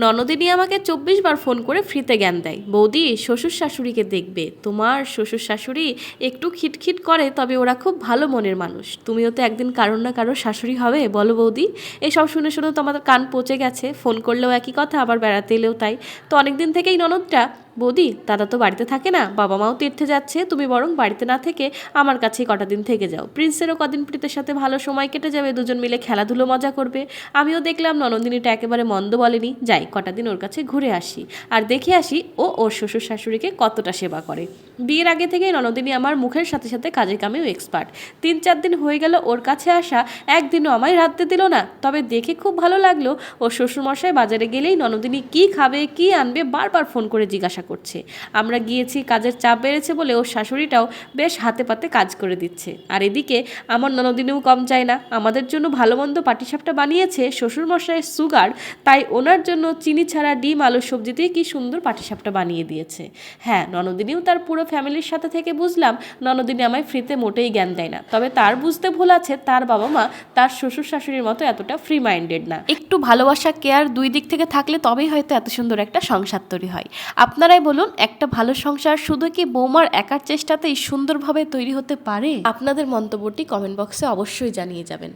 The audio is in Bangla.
ননদিনী আমাকে 24 বার ফোন করে ফ্রিতে জ্ঞান দেয়, বৌদি শ্বশুর শাশুড়িকে দেখবে, তোমার শ্বশুর শাশুড়ি একটু খিটখিট করে, তবে ওরা খুব ভালো মনের মানুষ, তুমিও তো একদিন কারোর না কারোর শাশুড়ি হবে, বলো বৌদি। এসব শুনে শুনে তো আমাদের কান পচে গেছে, ফোন করলেও একই কথা, আবার বেড়াতে এলেও তাই। তো অনেকদিন থেকেই ননদটা, বৌদি দাদা তো বাড়িতে থাকে না, বাবা মাও তীর্থে যাচ্ছে, তুমি বরং বাড়িতে না থেকে আমার কাছেই কটা দিন থেকে যাও, প্রিন্সেরও কদিন প্রীতের সাথে ভালো সময় কেটে যাবে, দুজন মিলে খেলাধুলো মজা করবে। আমিও দেখলাম ননদিনীটা একেবারে মন্দ বলেনি, যাই কটা দিন ওর কাছে ঘুরে আসি, আর দেখে আসি ও ওর শ্বশুর শাশুড়িকে কতটা সেবা করে। বিয়ের আগে থেকেই ননদিনী আমার মুখের সাথে সাথে কাজের কামেও এক্সপার্ট। 3-4 দিন হয়ে গেল ওর কাছে আসা, একদিনও আমায় রাঁধতে দিল না। তবে দেখে খুব ভালো লাগলো, ওর শ্বশুরমশাই বাজারে গেলেই ননদিনী কী খাবে কী আনবে বারবার ফোন করে জিজ্ঞাসা করছে। আমরা গিয়েছি, কাজের চাপ বেড়েছে বলে ওর শাশুড়িটাও বেশ হাতে পাতে কাজ করে দিচ্ছে। আর এদিকে আমার ননদিনীও কম চায় না, আমাদের জন্য ভালো মন্দ পাটিসাপটা বানিয়েছে শ্বশুরমশাইয়ের সুগার, তাই ওনার জন্য চিনি ছাড়া ডিম আলু সবজি দিয়ে কী সুন্দর পাটিসাপটা বানিয়ে দিয়েছে। হ্যাঁ, ননদিনীও তার পুরো ফ্যামিলির সাথে থেকে বুঝলাম ননদিনী আমায় ফ্রিতে মোটেই জ্ঞান দেয় না, তবে তার বুঝতে ভুল আছে, তার বাবা মা তার শ্বশুর শাশুড়ির মতো এতটা ফ্রি মাইন্ডেড না। একটু ভালোবাসা কেয়ার দুই দিক থেকে থাকলে তবেই হয়তো এত সুন্দর একটা সংসার তৈরি হয়। আপনারাই বলুন, একটা ভালো সংসার শুধু কি বৌমার একার চেষ্টাতেই সুন্দরভাবে তৈরি হতে পারে? আপনাদের মন্তব্যটি কমেন্ট বক্সে অবশ্যই জানিয়ে যাবেন।